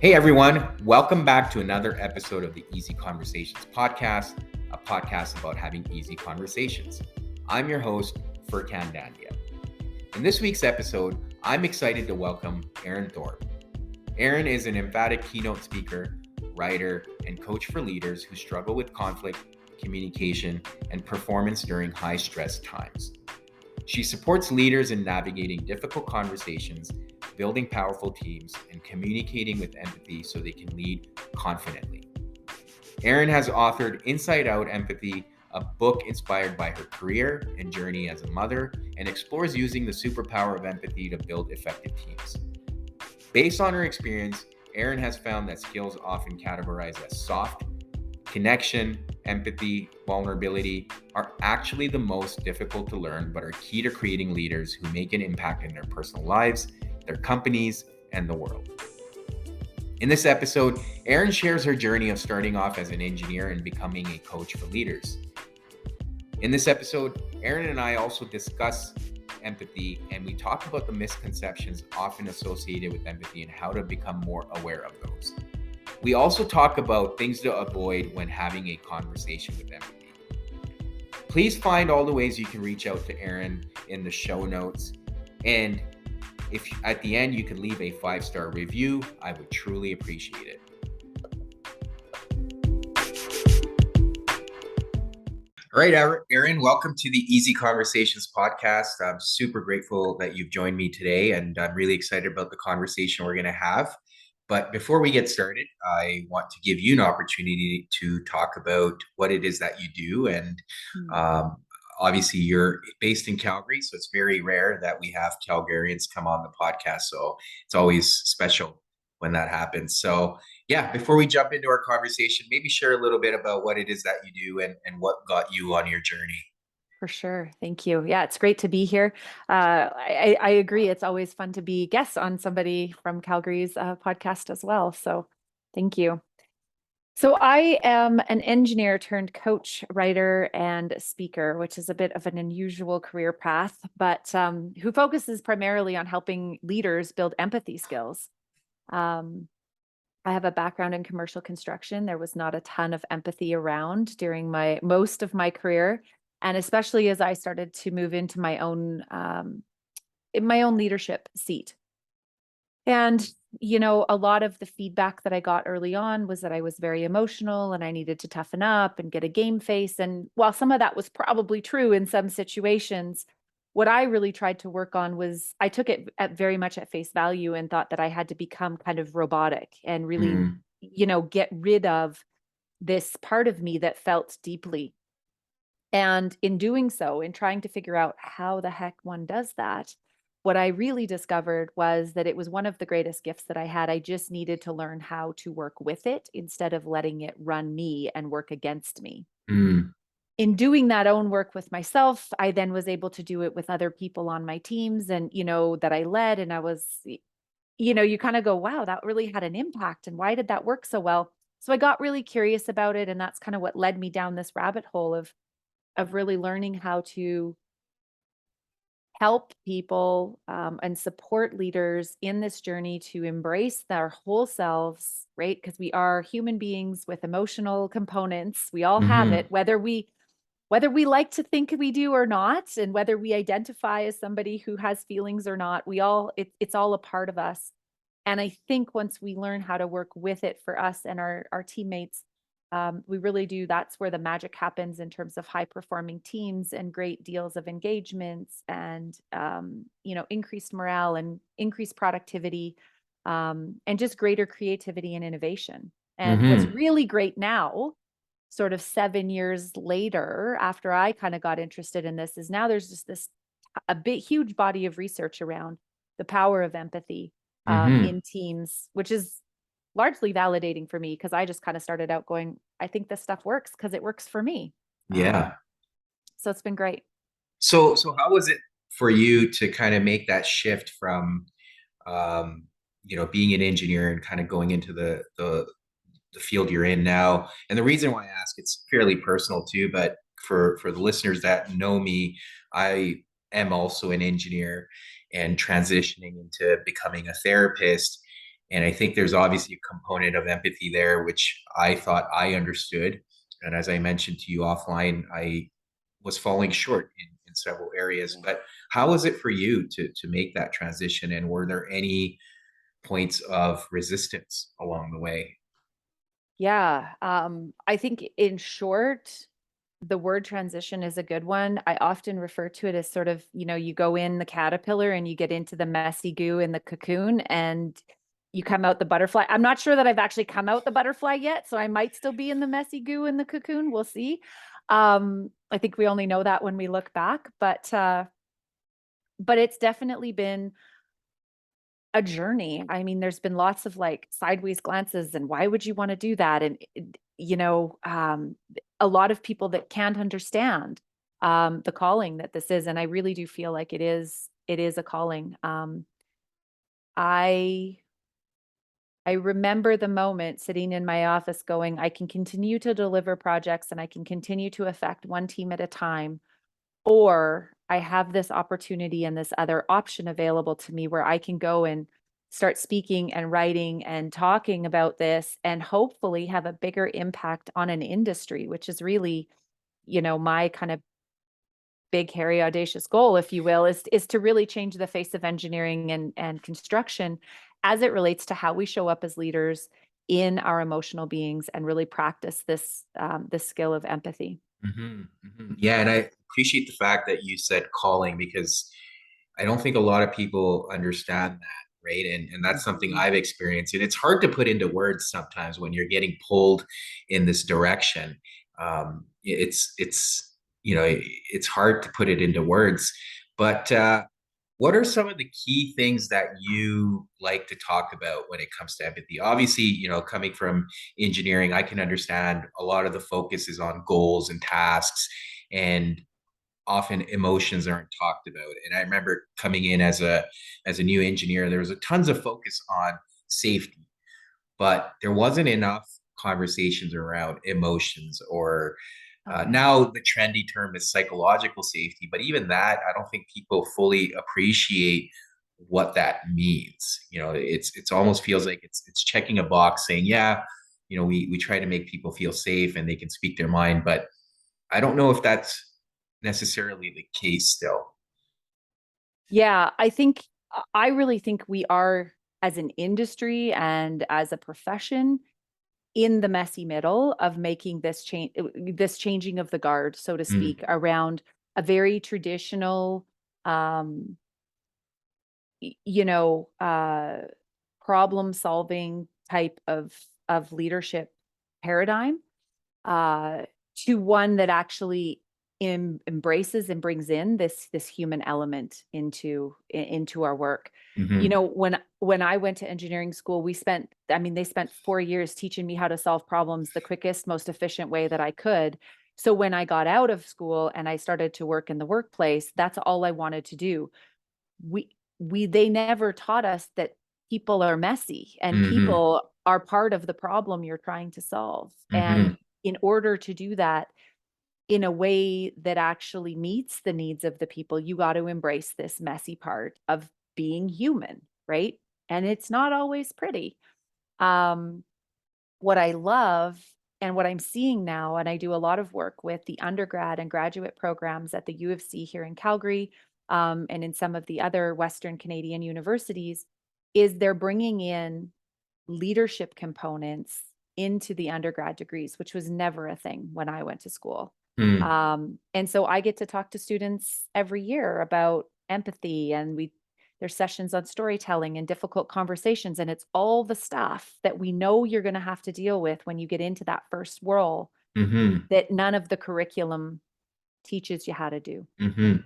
Hey everyone, welcome back to another episode of the Easy Conversations podcast, a podcast about having easy conversations. I'm your host, Furkan Dandia. In this week's episode, I'm excited to welcome Erin Thorpe. Erin is an empathic keynote speaker, writer, and coach for leaders who struggle with conflict, communication, and performance during high-stress times. She supports leaders in navigating difficult conversations, building powerful teams, and communicating with empathy so they can lead confidently. Erin has authored Inside Out Empathy, a book inspired by her career and journey as a mother, and explores using the superpower of empathy to build effective teams. Based on her experience, Erin has found that skills often categorized as soft, connection, empathy, vulnerability are actually the most difficult to learn, but are key to creating leaders who make an impact in their personal lives, their companies, and the world. In this episode, Erin shares her journey of starting off as an engineer and becoming a coach for leaders. In this episode, Erin and I also discuss empathy, and we talk about the misconceptions often associated with empathy and how to become more aware of those. We also talk about things to avoid when having a conversation with empathy. Please find all the ways you can reach out to Erin in the show notes. And if at the end you could leave a 5-star review, I would truly appreciate it. All right, Erin, welcome to the Easy Conversations podcast. I'm super grateful that you've joined me today, and I'm really excited about the conversation we're going to have. But before we get started, I want to give you an opportunity to talk about what it is that you do. And obviously, you're based in Calgary, so it's very rare that we have Calgarians come on the podcast. So it's always special when that happens. So yeah, before we jump into our conversation, maybe share a little bit about what it is that you do and what got you on your journey. For sure. Thank you. Yeah, it's great to be here. I agree. It's always fun to be guests on somebody from Calgary's podcast as well. So thank you. So I am an engineer turned coach, writer, and speaker, which is a bit of an unusual career path, but who focuses primarily on helping leaders build empathy skills. I have a background in commercial construction. There was not a ton of empathy around during most of my career. And especially as I started to move into my own leadership seat. And, a lot of the feedback that I got early on was that I was very emotional and I needed to toughen up and get a game face. And while some of that was probably true in some situations, what I really tried to work on was I took it very much at face value and thought that I had to become kind of robotic and really, get rid of this part of me that felt deeply. And in doing so, in trying to figure out how the heck one does that, what I really discovered was that it was one of the greatest gifts that I had. I just needed to learn how to work with it instead of letting it run me and work against me. In doing that own work with myself, I then was able to do it with other people on my teams and, that I led. And I was, you kind of go, wow, that really had an impact. And why did that work so well? So I got really curious about it. And that's kind of what led me down this rabbit hole of really learning how to help people and support leaders in this journey to embrace their whole selves, right? Because we are human beings with emotional components. We all have it, whether we like to think we do or not, and whether we identify as somebody who has feelings or not, it's all a part of us. And I think once we learn how to work with it for us and our teammates, we really do. That's where the magic happens in terms of high performing teams and great deals of engagements and, increased morale and increased productivity, and just greater creativity and innovation. And what's really great now, sort of 7 years later, after I kind of got interested in this, is now there's just a big, huge body of research around the power of empathy in teams, which is largely validating for me because I just kind of started out going, I think this stuff works because it works for me. Yeah. So it's been great. So how was it for you to kind of make that shift from, being an engineer and kind of going into the field you're in now? And the reason why I ask, it's fairly personal too, but for the listeners that know me, I am also an engineer and transitioning into becoming a therapist. And I think there's obviously a component of empathy there, which I thought I understood. And as I mentioned to you offline, I was falling short in several areas. But how was it for you to make that transition? And were there any points of resistance along the way? Yeah. I think in short, the word transition is a good one. I often refer to it as sort of, you go in the caterpillar and you get into the messy goo in the cocoon and you come out the butterfly. I'm not sure that I've actually come out the butterfly yet, so I might still be in the messy goo in the cocoon. We'll see. I think we only know that when we look back, but it's definitely been a journey. I mean, there's been lots of like sideways glances and why would you want to do that? And a lot of people that can't understand the calling that this is. And I really do feel like it is a calling. I I remember the moment sitting in my office going, I can continue to deliver projects and I can continue to affect one team at a time, or I have this opportunity and this other option available to me where I can go and start speaking and writing and talking about this and hopefully have a bigger impact on an industry, which is really, my kind of big, hairy, audacious goal, if you will, is to really change the face of engineering and construction as it relates to how we show up as leaders in our emotional beings and really practice this skill of empathy. Yeah, and I appreciate the fact that you said calling because I don't think a lot of people understand that, right? And that's something Mhm. I've experienced. And it's hard to put into words sometimes when you're getting pulled in this direction. It's hard to put it into words. But what are some of the key things that you like to talk about when it comes to empathy? Obviously, coming from engineering, I can understand a lot of the focus is on goals and tasks, and often emotions aren't talked about. And I remember coming in as a new engineer, there was a tons of focus on safety, but there wasn't enough conversations around emotions or Okay. now the trendy term is psychological safety, but even that, I don't think people fully appreciate what that means. It's almost feels like it's checking a box saying, yeah, we try to make people feel safe and they can speak their mind, but I don't know if that's necessarily the case still. Yeah, I really think we are, as an industry and as a profession, in the messy middle of making this changing of the guard, so to Mm, speak, around a very traditional, um, problem solving type of leadership paradigm, uh, to one that actually embraces and brings in this human element into our work. mhm, When I went to engineering school, they spent 4 years teaching me how to solve problems the quickest, most efficient way that I could. So when I got out of school and I started to work in the workplace, that's all I wanted to do. They never taught us that people are messy and mhm, people are part of the problem you're trying to solve. And mhm, in order to do that in a way that actually meets the needs of the people, you got to embrace this messy part of being human, right? And it's not always pretty. Um, what I love and what I'm seeing now, and I do a lot of work with the undergrad and graduate programs at the U of C here in Calgary, and in some of the other Western Canadian universities, is they're bringing in leadership components into the undergrad degrees, which was never a thing when I went to school. mhm, And so I get to talk to students every year about empathy, and there's sessions on storytelling and difficult conversations, and it's all the stuff that we know you're going to have to deal with when you get into that first role mhm, that none of the curriculum teaches you how to do. mhm.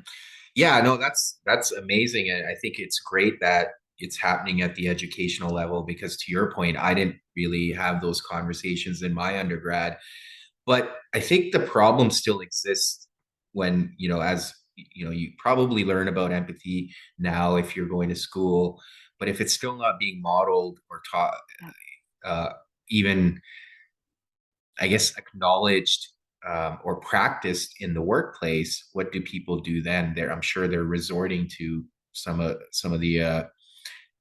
Yeah, no, that's amazing. And I think it's great that it's happening at the educational level because to your point, I didn't really have those conversations in my undergrad. But I think the problem still exists when, as you probably learn about empathy now if you're going to school, but if it's still not being modeled or taught, Yeah. uh, even I guess acknowledged or practiced in the workplace, what do people do then? I'm sure they're resorting to some of the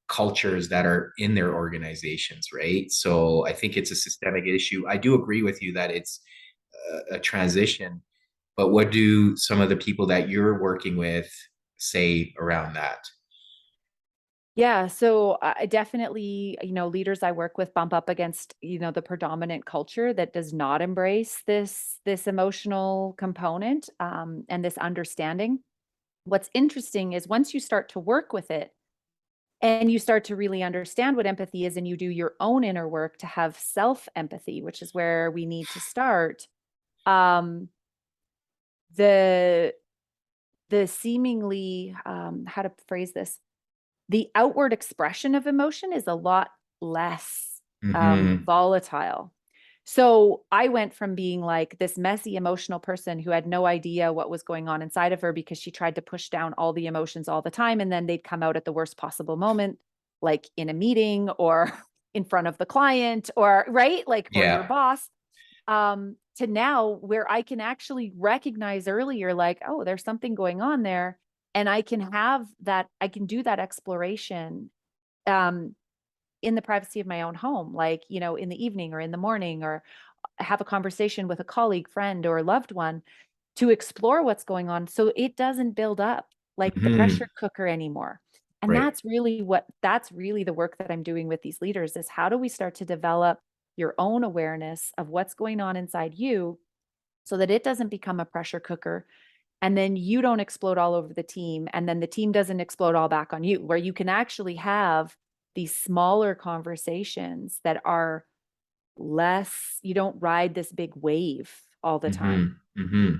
cultures that are in their organizations, right? So I think it's a systemic issue. I do agree with you that it's a transition, but what do some of the people that you're working with say around that? Yeah, so I definitely, leaders I work with bump up against, the predominant culture that does not embrace this emotional component, and this understanding. What's interesting is once you start to work with it and you start to really understand what empathy is, and you do your own inner work to have self empathy, which is where we need to start. Um, the the seemingly, how to phrase this, the outward expression of emotion is a lot less Mm-hmm. volatile. So I went from being like this messy emotional person who had no idea what was going on inside of her because she tried to push down all the emotions all the time. And then they'd come out at the worst possible moment, like in a meeting or in front of the client, or right, like, or your Yeah. boss, to now where I can actually recognize earlier, like, oh, there's something going on there. And I can have that, I can do that exploration um, in the privacy of my own home, like, in the evening or in the morning, or have a conversation with a colleague, friend, or loved one to explore what's going on so it doesn't build up like the Mm-hmm. pressure cooker anymore. And Right. that's really the work that I'm doing with these leaders is how do we start to develop your own awareness of what's going on inside you so that it doesn't become a pressure cooker and then you don't explode all over the team and then the team doesn't explode all back on you, where you can actually have these smaller conversations that are less, you don't ride this big wave all the time. Mm-hmm. Mm-hmm.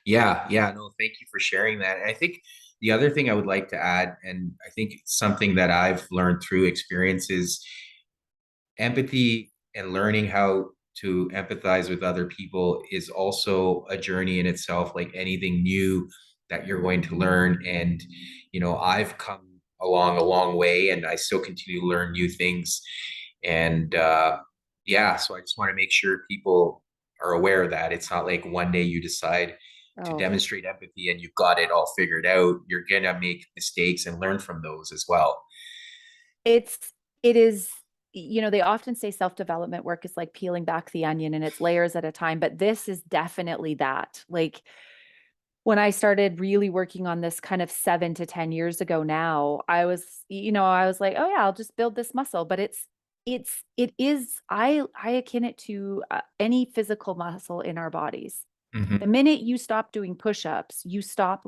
Yeah. Yeah. No, thank you for sharing that. And I think the other thing I would like to add, and I think it's something that I've learned through experience, is empathy and learning how to empathize with other people is also a journey in itself, like anything new that you're going to learn. And, I've come along a long way and I still continue to learn new things. And yeah, so I just want to make sure people are aware of that. It's not like one day you decide to Oh, demonstrate empathy and you've got it all figured out. You're going to make mistakes and learn from those as well. it's it is, they often say self-development work is like peeling back the onion and it's layers at a time, but this is definitely that. Like when I started really working on this kind of 7 to 10 years ago now, I was like, oh yeah, I'll just build this muscle, but it is I akin it to any physical muscle in our bodies. The Mm-hmm. minute you stop doing push-ups, you stop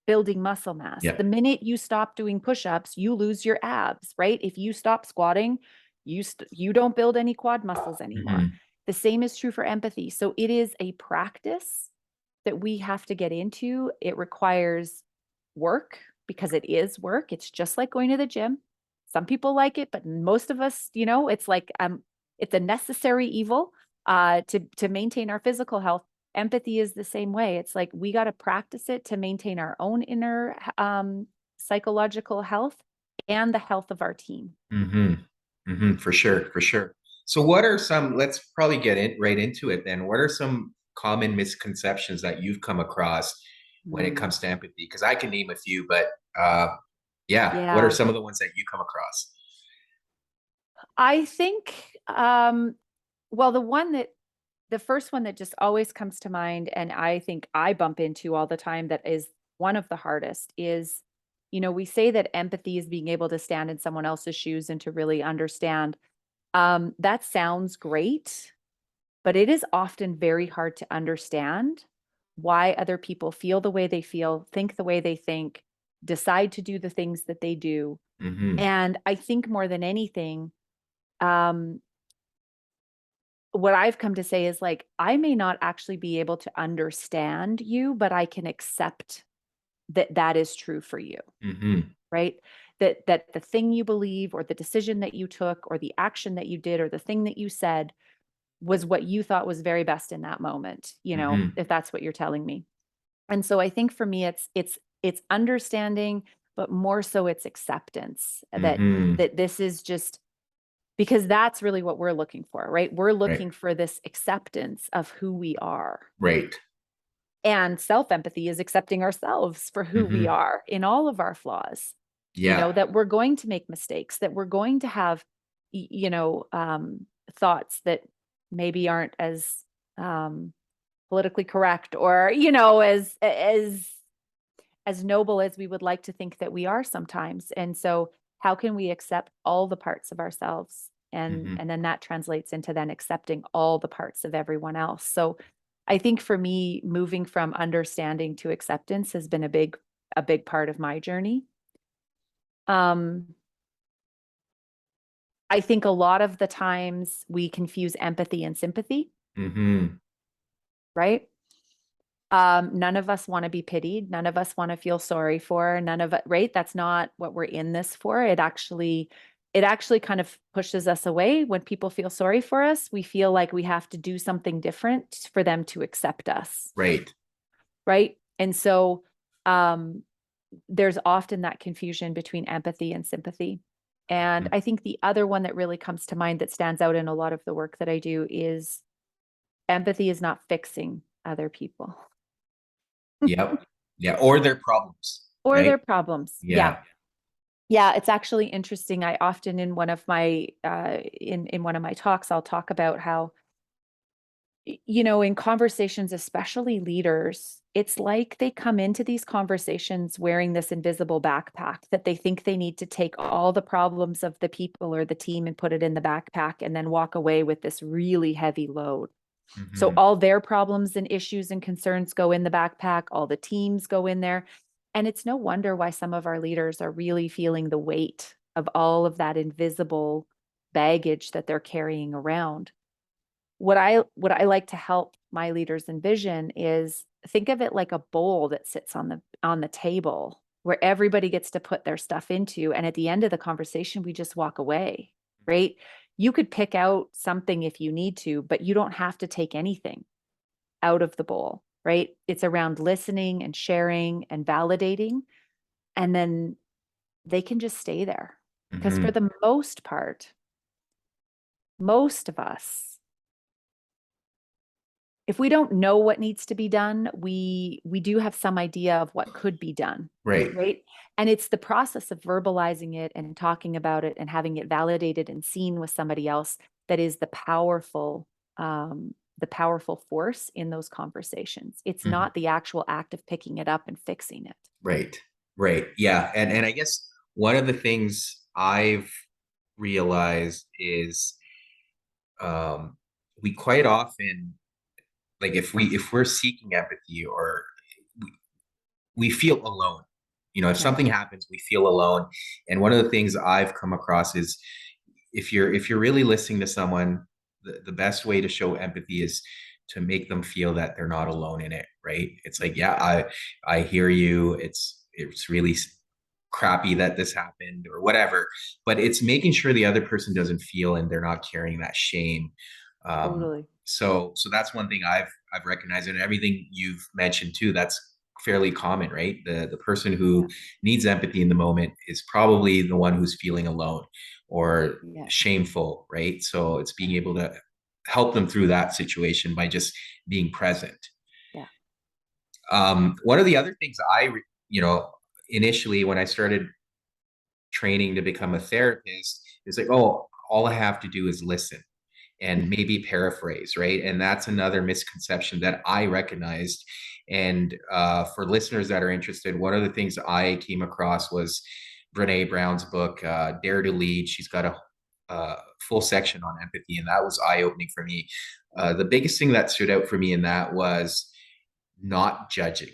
building muscle mass. Yeah. The minute you stop doing push-ups, you lose your abs, right? If you stop squatting, you don't build any quad muscles anymore. Mm-hmm. The same is true for empathy. So it is a practice that we have to get into. It requires work because it is work. It's just like going to the gym. Some people like it, but most of us, it's like it's a necessary evil to maintain our physical health. Empathy is the same way. It's like we got to practice it to maintain our own inner psychological health and the health of our team. Mm-hmm. Mm-hmm. For sure, for sure. So what are some, let's probably get in right into it then. What are some common misconceptions that you've come across when it Mm. comes to empathy? Because I can name a few, but uh yeah, what are Yeah. some of the ones that you come across? I think, well, the first one that just always comes to mind, and I think I bump into all the time, that is one of the hardest is, we say that empathy is being able to stand in someone else's shoes and to really understand. That sounds great, but it is often very hard to understand why other people feel the way they feel, think the way they think, decide to do the things that they do. Mm-hmm. And I think more than anything, um, what I've come to say is like, I may not actually be able to understand you, but I can accept that that is true for you, Mm-hmm. right? That the thing you believe or the decision that you took or the action that you did or the thing that you said was what you thought was very best in that moment, Mm-hmm. if that's what you're telling me. And so I think for me it's understanding, but more so it's acceptance that Mm-hmm. this is just because that's really what we're looking for, right? We're Right. looking for this acceptance of who we are. Right. And self empathy is accepting ourselves for who we Mm-hmm. are in all of our flaws. Yeah. that we're going to make mistakes, that we're going to have, thoughts that maybe aren't as um, politically correct, or, as noble as we would like to think that we are sometimes. And so how can we accept all the parts of ourselves? Hmm. And then that translates into then accepting all the parts of everyone else. So I think for me, moving from understanding to acceptance has been a big part of my journey. Um, I think a lot of the times we confuse empathy and sympathy, Hmm. right? None of us want to be pitied. None of us want to feel sorry for. None of it, right? That's not what we're in this for. It actually kind of pushes us away when people feel sorry for us. We feel like we have to do something different for them to accept us, Right. right? And so um, there's often that confusion between empathy and sympathy. And Mhm. I think the other one that really comes to mind that stands out in a lot of the work that I do is empathy is not fixing other people Yep. Yeah. Or their problems, or right? their problems. Yeah. Yeah. Yeah, it's actually interesting. I often in one of my in one of my talks, I'll talk about how in conversations, especially leaders, it's like they come into these conversations wearing this invisible backpack that they think they need to take all the problems of the people or the team and put it in the backpack and then walk away with this really heavy load. So Hmm. all their problems and issues and concerns go in the backpack, all the teams go in there. And it's no wonder why some of our leaders are really feeling the weight of all of that invisible baggage that they're carrying around. What I like to help my leaders envision is think of it like a bowl that sits on the table where everybody gets to put their stuff into, and at the end of the conversation we just walk away, right? You could pick out something if you need to, but you don't have to take anything out of the bowl, right? It's around listening and sharing and validating, and then they can just stay there. Because for Hmm. the most part, most of us, if we don't know what needs to be done, we do have some idea of what could be done, Right. right? And it's the process of verbalizing it and talking about it and having it validated and seen with somebody else that is the powerful force in those conversations. It's Hmm. not the actual act of picking it up and fixing it. Right. Right. Yeah. And I guess one of the things I've realized is um, we quite often, like, if we're seeking empathy, or we, we feel alone. If Yeah, something happens, we feel alone. And one of the things I've come across is, if you're really listening to someone, the best way to show empathy is to make them feel that they're not alone in it, right? It's like, yeah, I hear you. It's really crappy that this happened or whatever, but it's making sure the other person doesn't feel and they're not carrying that shame. totally. So that's one thing I've recognized, and everything you've mentioned too. That's fairly common, right? The person Yeah. who needs empathy in the moment is probably the one who's feeling alone or Yes. shameful, right? So it's being able to help them through that situation by just being present. Yeah. One of the other things you know, initially when I started training to become a therapist, is like, oh, all I have to do is listen and maybe paraphrase, right? And that's another misconception that I recognized. And for listeners that are interested, one of the things I came across was Brene Brown's book, Dare to Lead. She's got a full section on empathy, and that was eye opening for me. The biggest thing that stood out for me in that was not judging.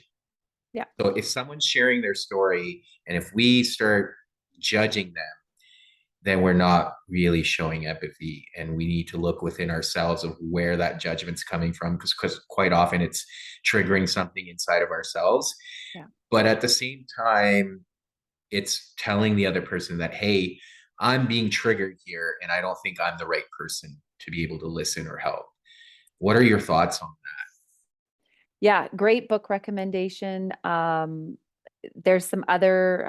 Yeah. So if someone's sharing their story, and if we start judging them, then we're not really showing empathy, and we need to look within ourselves of where that judgment's coming from, because quite often it's triggering something inside of ourselves. Yeah. But at the same time, it's telling the other person that, hey, I'm being triggered here and I don't think I'm the right person to be able to listen or help. What are your thoughts on Yeah, great book recommendation. There's some other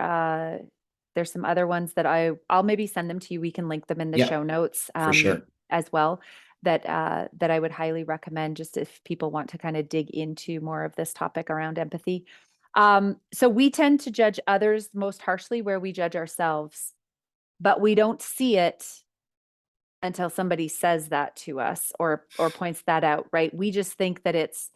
ones that I'll maybe send them to you. We can link them in the that? Yeah, show notes for sure. as well, that I would highly recommend just if people want to kind of dig into more of this topic around empathy. So we tend to judge others most harshly where we judge ourselves, but we don't see it until somebody says that to us or points that out, right? We just think that it's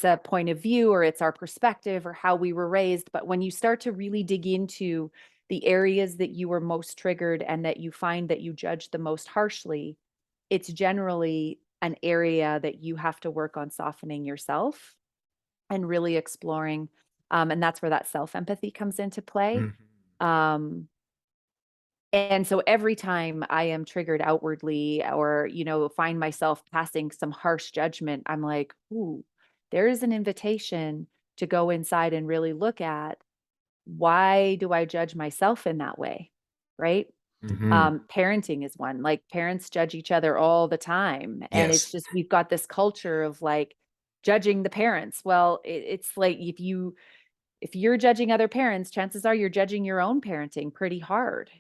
a point of view or it's our perspective or how we were raised. But when you start to really dig into the areas that you were most triggered and that you find that you judge the most harshly, it's generally an area that you have to work on softening yourself and really exploring. And that's where that self-empathy comes into play. Mhm. Um, and so every time I am triggered outwardly or, find myself passing some harsh judgment, I'm like, ooh, there is an invitation to go inside and really look at, why do I judge myself in that way? Right? Mhm. Parenting is one. Like, parents judge each other all the time. And it's Yes. just, we've got this culture of like judging the parents. Well, it's like, if you're judging other parents, chances are you're judging your own parenting pretty hard,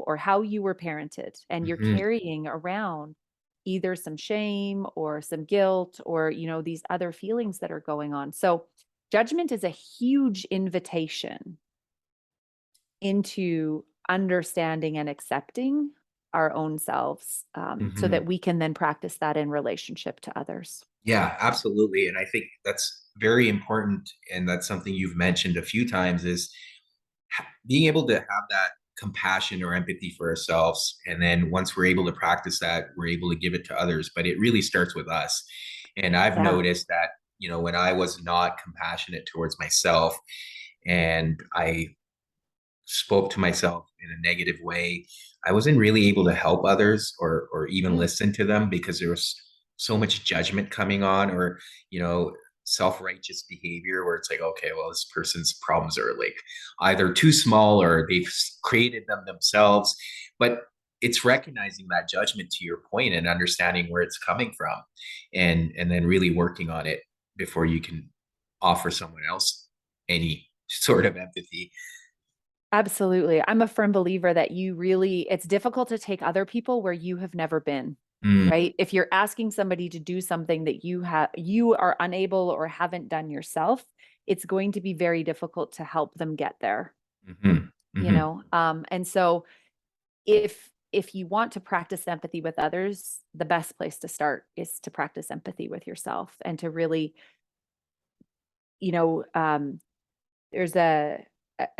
or how you were parented. And you're Mhm. carrying around either some shame or some guilt or, these other feelings that are going on. So judgment is a huge invitation into understanding and accepting our own selves, so Mhm. that we can then practice that in relationship to others. Yeah, absolutely. And I think that's very important. And that's something you've mentioned a few times is being able to have that compassion or empathy for ourselves. And then once we're able to practice that, we're able to give it to others. But it really starts with us. And I've Yeah. noticed that, when I was not compassionate towards myself and I spoke to myself in a negative way, I wasn't really able to help others or even Mm. listen to them because there was so much judgment coming on or, you know, self-righteous behavior where it's like, okay, well, this person's problems are like either too small or they've created them themselves. But it's recognizing that judgment to your point and understanding where it's coming from and then really working on it before you can offer someone else any sort of empathy. Absolutely. I'm a firm believer that it's difficult to take other people where you have never been, Mm, right? If you're asking somebody to do something that you are unable or haven't done yourself, it's going to be very difficult to help them get there, mhm, mhm. And so if you want to practice empathy with others, the best place to start is to practice empathy with yourself and to really, you know, there's a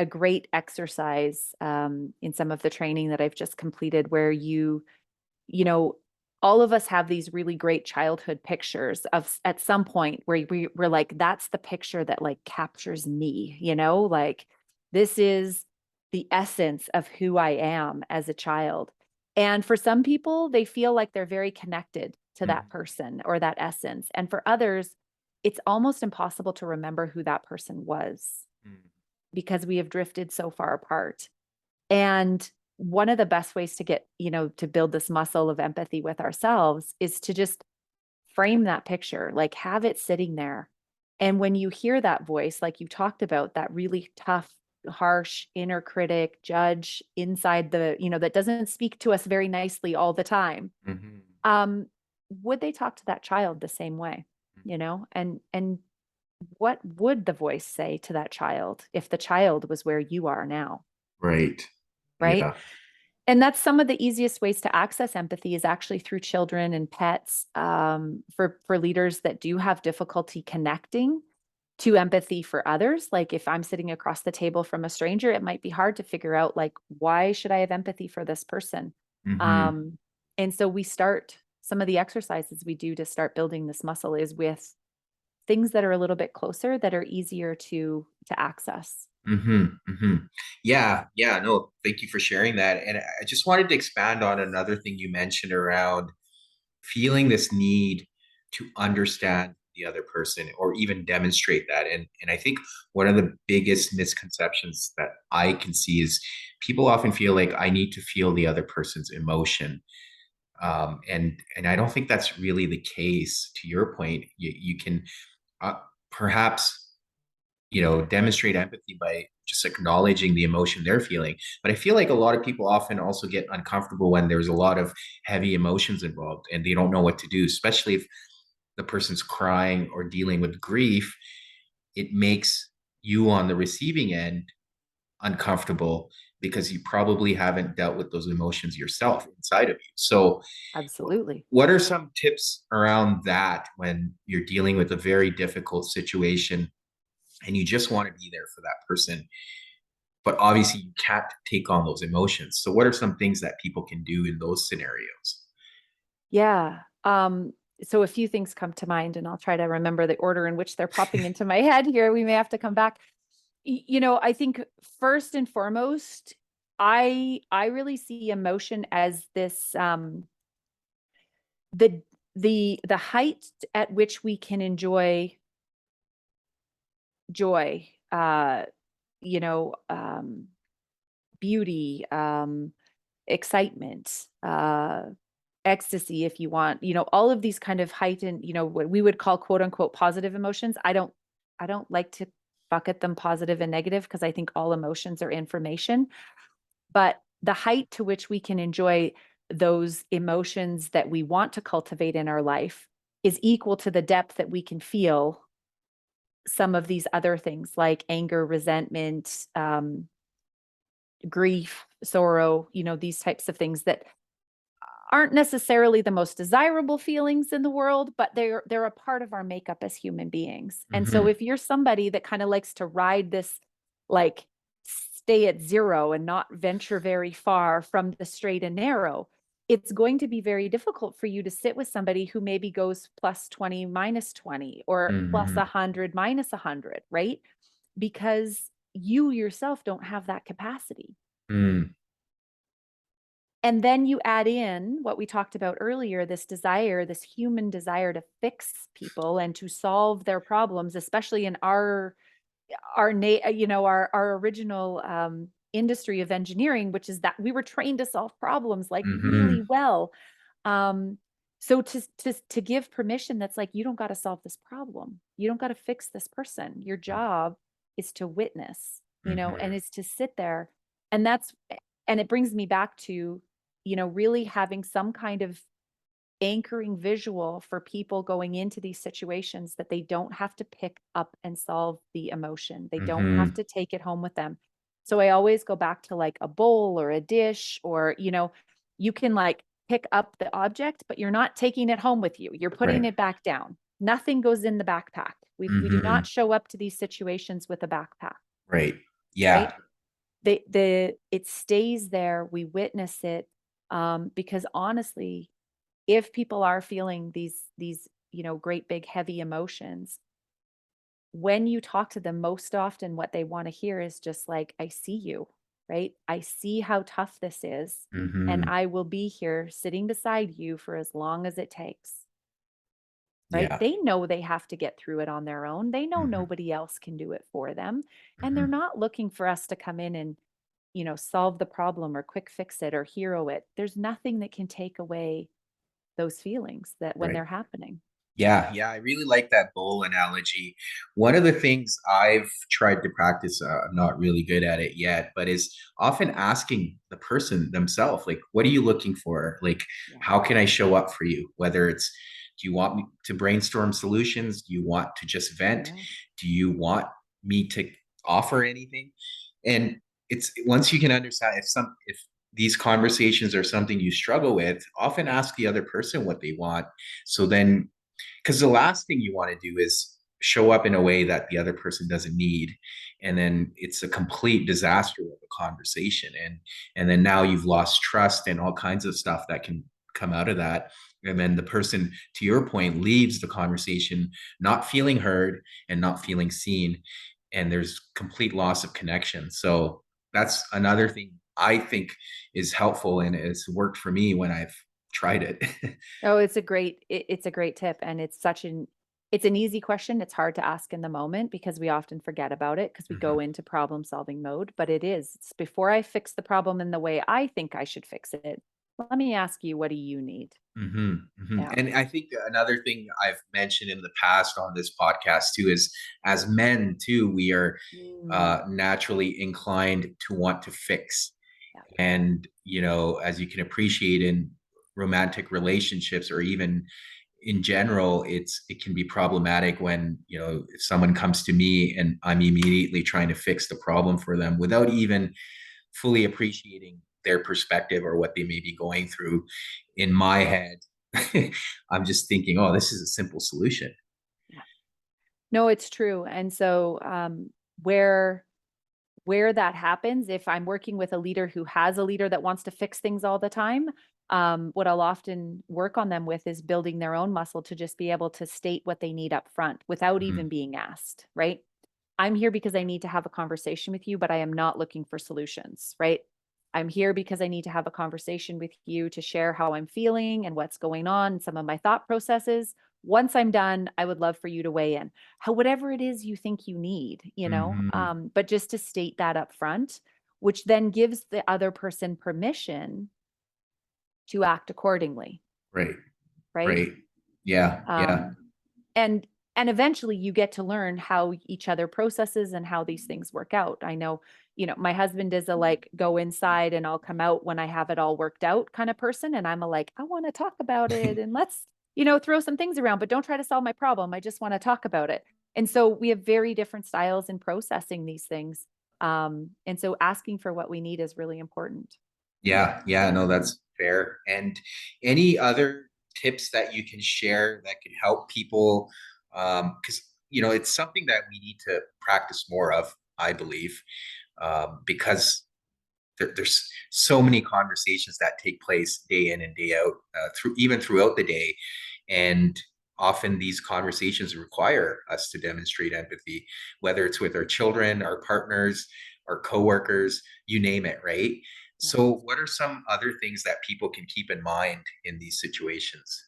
great exercise in some of the training that I've just completed where you know all of us have these really great childhood pictures of at some point where we're like, that's the picture that like captures me, like this is the essence of who I am as a child. And for some people, they feel like they're very connected to Mhm, that person or that essence. And for others, it's almost impossible to remember who that person was mhm. because we have drifted so far apart. And one of the best ways to get, to build this muscle of empathy with ourselves is to just frame that picture, like have it sitting there. And when you hear that voice, like you talked about, that really tough, harsh inner critic, judge inside that doesn't speak to us very nicely all the time. Mhm. Um, would they talk to that child the same way? And what would the voice say to that child if the child was where you are now, Right. right? Yeah. And that's some of the easiest ways to access empathy is actually through children and pets. For leaders that do have difficulty connecting to empathy for others, like if I'm sitting across the table from a stranger, it might be hard to figure out, like, why should I have empathy for this person? Mhm. Um, and so some of the exercises we do to start building this muscle is with things that are a little bit closer, that are easier to access. Mhm. Mhm. Yeah. Yeah. No, thank you for sharing that. And I just wanted to expand on another thing you mentioned around feeling this need to understand the other person or even demonstrate that. And I think one of the biggest misconceptions that I can see is people often feel like I need to feel the other person's emotion. And I don't think that's really the case. To your point, you can uh, perhaps demonstrate empathy by just acknowledging the emotion they're feeling. But I feel like a lot of people often also get uncomfortable when there's a lot of heavy emotions involved and they don't know what to do, especially if the person's crying or dealing with grief. It makes you on the receiving end uncomfortable because you probably haven't dealt with those emotions yourself inside of you. So, Absolutely. what are some tips around that when you're dealing with a very difficult situation and you just want to be there for that person, but obviously you can't take on those emotions? So, what are some things that people can do in those scenarios? Yeah. So a few things come to mind, and I'll try to remember the order in which they're popping into my head here. We may have to come back. I think first and foremost, I really see emotion as this the the height at which we can enjoy joy, you know, beauty, excitement, ecstasy, if you want, all of these kind of heightened, what we would call quote unquote positive emotions. I don't like to bucket them positive and negative because I think all emotions are information. But the height to which we can enjoy those emotions that we want to cultivate in our life is equal to the depth that we can feel some of these other things like anger, resentment, grief, sorrow, these types of things that aren't necessarily the most desirable feelings in the world, but they're a part of our makeup as human beings. And so Mm-hmm. if you're somebody that kind of likes to ride this, like, stay at zero and not venture very far from the straight and narrow, it's going to be very difficult for you to sit with somebody who maybe goes plus 20 minus 20 or plus Mm-hmm. 100 minus 100, right? Because you yourself don't have that capacity. Mm-hmm. And then you add in what we talked about earlier, this desire, this human desire to fix people and to solve their problems, especially in our original industry of engineering, which is that we were trained to solve problems like Mm-hmm. really well. Um, so to give permission, that's like, you don't got to solve this problem. You don't got to fix this person. Your job is to witness, and Mm-hmm. is to sit there. And and it brings me back to, really having some kind of anchoring visual for people going into these situations, that they don't have to pick up and solve the emotion. They don't have Mm-hmm. to take it home with them. So I always go back to like a bowl or a dish, or, you can like pick up the object, but you're not taking it home with you. You're putting Right. it back down. Nothing goes in the backpack. We do Mm-hmm. not show up to these situations with a backpack, Right. Yeah. right? It stays there. We witness it, because honestly, if people are feeling these great big heavy emotions, when you talk to them, most often what they want to hear is just like, I see you, right? I see how tough this is, and Mm-hmm. I will be here sitting beside you for as long as it takes. Right? Yeah. They know they have to get through it on their own. They know Mm-hmm. nobody else can do it for them, and they're Mm-hmm. not looking for us to come in and solve the problem or quick fix it or hero it. There's nothing that can take away those feelings that when Right. they're happening. Yeah, yeah, I really like that bowl analogy. One of the things I've tried to practice, I'm not really good at it yet, but is often asking the person themselves, like, what are you looking for? Like, Yeah. how can I show up for you? Whether it's, do you want me to brainstorm solutions? Do you want to just vent? Yeah. Do you want me to offer anything? And it's once you can understand if these conversations are something you struggle with, often ask the other person what they want. So then, because the last thing you want to do is show up in a way that the other person doesn't need, and then it's a complete disaster of a conversation, and then now you've lost trust and all kinds of stuff that can come out of that. And then the person, to your point, leaves the conversation not feeling heard and not feeling seen, and there's complete loss of connection. So that's another thing I think is helpful, and it's worked for me when I've tried it. Oh, it's a great tip, and it's an easy question. It's hard to ask in the moment because we often forget about it because we Mhm. go into problem solving mode, but it's before I fix the problem in the way I think I should fix it. Let me ask you, what do you need? Yeah. And I think another thing I've mentioned in the past on this podcast too is, as men too, we are Mm, naturally inclined to want to fix. yeah. And, as you can appreciate in romantic relationships, or even in general, it can be problematic when, if someone comes to me and I'm immediately trying to fix the problem for them without even fully appreciating their perspective or what they may be going through. In my head, I'm just thinking, oh, this is a simple solution. Yeah. No, it's true. And so where that happens, if I'm working with a leader who has a leader that wants to fix things all the time, what I'll often work on them with is building their own muscle to just be able to state what they need up front without even Mhm. being asked, right? I'm here because I need to have a conversation with you, but I am not looking for solutions, right? I'm here because I need to have a conversation with you to share how I'm feeling and what's going on, some of my thought processes. Once I'm done, I would love for you to weigh in. How whatever it is you think you need, Mhm. but just to state that up front, which then gives the other person permission to act accordingly, Right. right? Right. Yeah. Yeah. Um, and and eventually you get to learn how each other processes and how these things work out. I know, my husband is a like go inside and I'll come out when I have it all worked out kind of person. And I'm a like, I want to talk about it and let's, throw some things around, but don't try to solve my problem. I just want to talk about it. And so we have very different styles in processing these things. And so asking for what we need is really important. Yeah, yeah, no, that's fair. And any other tips that you can share that can help people? Because, it's something that we need to practice more of, I believe, because there's so many conversations that take place day in and day out, throughout the day. And often these conversations require us to demonstrate empathy, whether it's with our children, our partners, our coworkers, you name it, right? Yeah. So, what are some other things that people can keep in mind in these situations?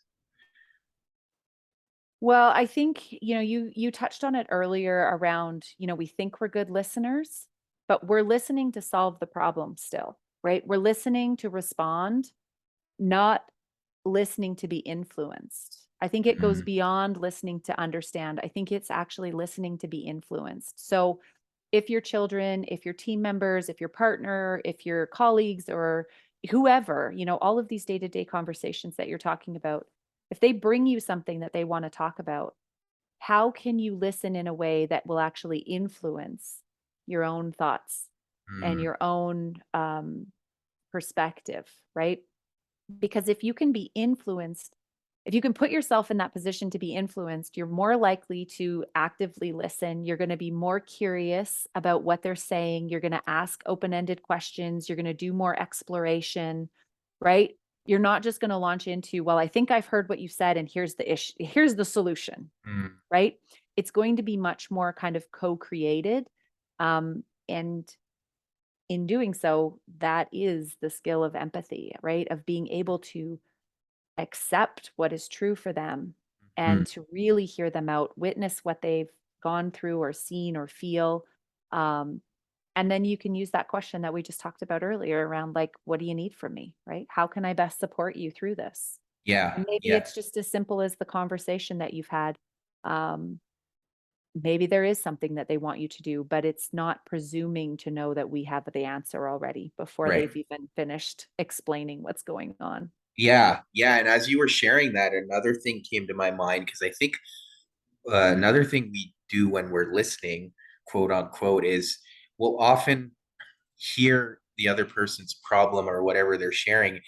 Well, I think, you touched on it earlier around, we think we're good listeners, but we're listening to solve the problem still, right? We're listening to respond, not listening to be influenced. I think it goes Mm, beyond listening to understand. I think it's actually listening to be influenced. So if your children, if your team members, if your partner, if your colleagues or whoever, all of these day-to-day conversations that you're talking about, if they bring you something that they want to talk about, how can you listen in a way that will actually influence your own thoughts and mm, your own perspective, right? Because if you can be influenced, if you can put yourself in that position to be influenced, you're more likely to actively listen. You're going to be more curious about what they're saying. You're going to ask open ended questions. You're going to do more exploration, right? You're not just going to launch into, well, I think I've heard what you said, and here's the issue, here's the solution, mm. right? It's going to be much more kind of co created. And in doing so, that is the skill of empathy, right? Of being able to accept what is true for them Mm. and to really hear them out, witness what they've gone through or seen or feel. Um, and then you can use that question that we just talked about earlier around like, what do you need from me, right? How can I best support you through this? Yeah, And maybe yeah, it's just as simple as the conversation that you've had. Um, Maybe there is something that they want you to do, but it's not presuming to know that we have the answer already before right. they've even finished explaining what's going on. Yeah, yeah. And as you were sharing that, another thing came to my mind because I think another thing we do when we're listening, quote unquote, is we'll often hear the other person's problem or whatever they're sharing.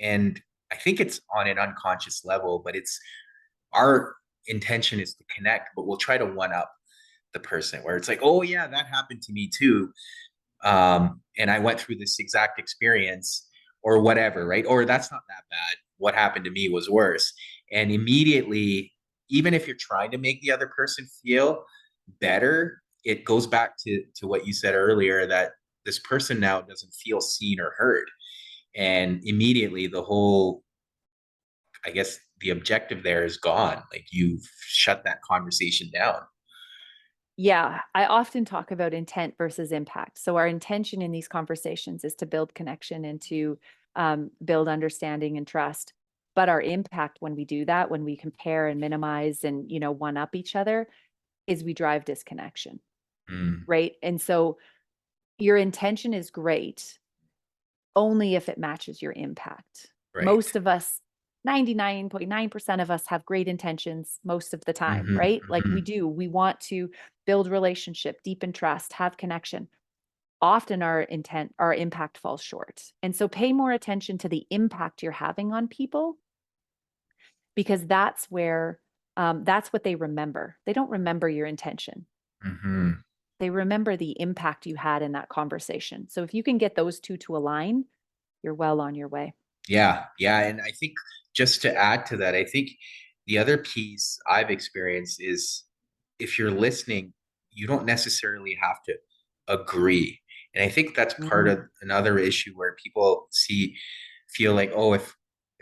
And I think it's on an unconscious level, but it's our intention is to connect, but we'll try to one up the person where it's like, oh, yeah, that happened to me too. And I went through this exact experience or whatever, right? Or that's not that bad. What happened to me was worse. And immediately, even if you're trying to make the other person feel better, it goes back to what you said earlier that this person now doesn't feel seen or heard. And immediately, the whole, I guess, the objective there is gone. Like you've shut that conversation down. Yeah, I often talk about intent versus impact. So our intention in these conversations is to build connection and to build understanding and trust. But our impact when we do that, when we compare and minimize and one up each other, is we drive disconnection, Mm, right? And so your intention is great only if it matches your impact. right. Most of us 99.9% of us have great intentions most of the time, Mm-hmm, right? Like mm-hmm, we want to build relationship, deepen trust, have connection. Often our impact falls short. And so pay more attention to the impact you're having on people, because that's where that's what they remember. They don't remember your intention. mm-hmm. They remember the impact you had in that conversation. So if you can get those two to align, you're well on your way. Yeah, yeah. And I think just to add to that, I think the other piece I've experienced is if you're listening, you don't necessarily have to agree. And I think that's part Mm. of another issue where people feel like, oh, if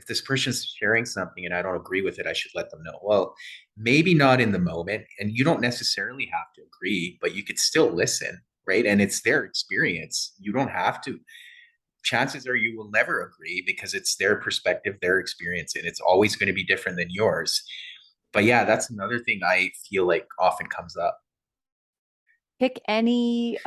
this person's sharing something and I don't agree with it, I should let them know. Well, maybe not in the moment, and you don't necessarily have to agree, but you could still listen, right? And it's their experience. You don't have to. Chances are you will never agree because it's their perspective, their experience, and it's always going to be different than yours. But yeah, that's another thing I feel like often comes up. Pick any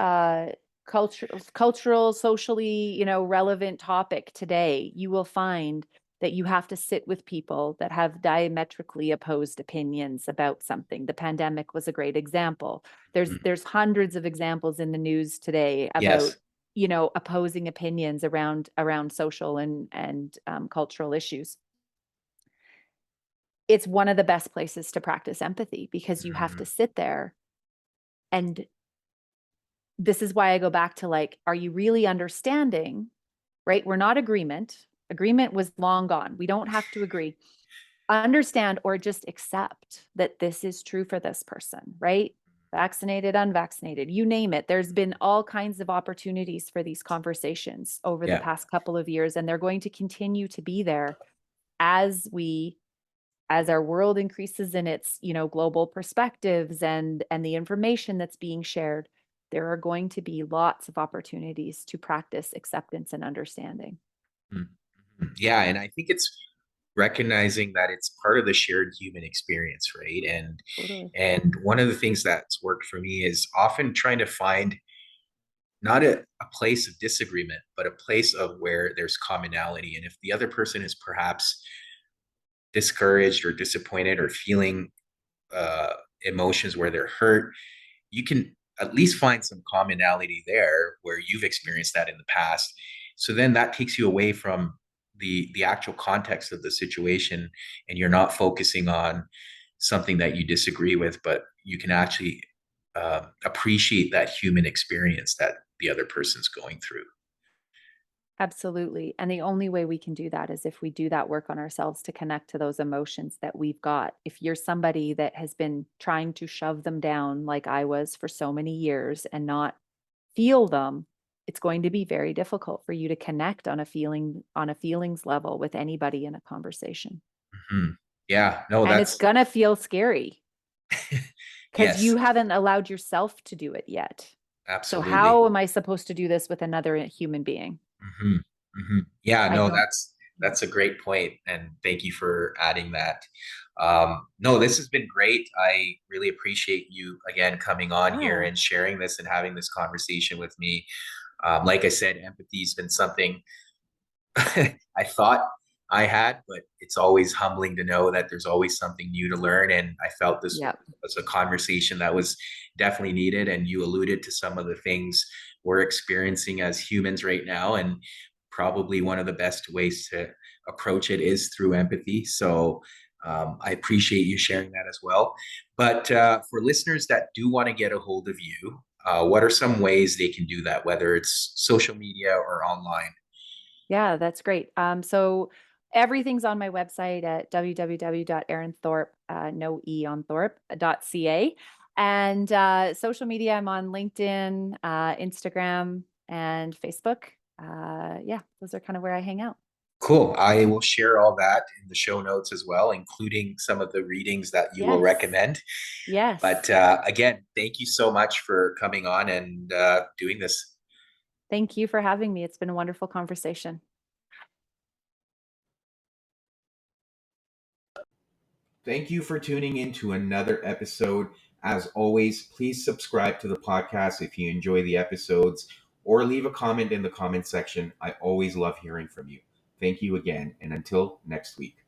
cultural, socially, relevant topic today. You will find that you have to sit with people that have diametrically opposed opinions about something. The pandemic was a great example. Mm. There's hundreds of examples in the news today about Yes. opposing opinions around social and cultural issues. It's one of the best places to practice empathy, because you have to Mm. sit there, and this is why I go back to, like, are you really understanding? Right? We're not agreement. Agreement was long gone. We don't have to agree. Understand or just accept that this is true for this person, right? Vaccinated, unvaccinated, you name it. There's been all kinds of opportunities for these conversations over the Yeah. past couple of years, and they're going to continue to be there as our world increases in its, global perspectives and the information that's being shared. There are going to be lots of opportunities to practice acceptance and understanding. Mm. Mhm. Yeah, and I think it's recognizing that it's part of the shared human experience, right? Totally. And one of the things that's worked for me is often trying to find not a place of disagreement, but a place of where there's commonality. And if the other person is perhaps discouraged or disappointed or feeling uh, emotions where they're hurt, you can at least find some commonality there where you've experienced that in the past. So then that takes you away from the actual context of the situation, and you're not focusing on something that you disagree with, but you can actually appreciate that human experience that the other person's going through. Absolutely. And the only way we can do that is if we do that work on ourselves to connect to those emotions that we've got. If you're somebody that has been trying to shove them down, like I was for so many years, and not feel them, it's going to be very difficult for you to connect on a feelings level with anybody in a conversation. Mhm. Yeah, no, And it's that's gonna feel scary because yes, you haven't allowed yourself to do it yet. So absolutely. how am I supposed to do this with another human being? Hmm. Hmm. Yeah, I no, don't. that's a great point, and thank you for adding that. No, this has been great. I really appreciate you again coming on here Yeah. and sharing this and having this conversation with me. Like I said, empathy's been something I thought I had, but it's always humbling to know that there's always something new to learn. And I felt this Yep. was a conversation that was definitely needed. And you alluded to some of the things we're experiencing as humans right now. And probably one of the best ways to approach it is through empathy. So I appreciate you sharing that as well. But for listeners that do want to get a hold of you, what are some ways they can do that, whether it's social media or online? Yeah, that's great. So everything's on my website at www.erinthorpe, no E on Thorpe.ca. And social media, I'm on LinkedIn, Instagram, and Facebook. Yeah, those are kind of where I hang out. Cool. I will share all that in the show notes as well, including some of the readings that you will Yes. recommend. But Yes. again, thank you so much for coming on and doing this. Thank you for having me. It's been a wonderful conversation. Thank you for tuning in to another episode. As always, please subscribe to the podcast if you enjoy the episodes or leave a comment in the comment section. I always love hearing from you. Thank you again. And until next week.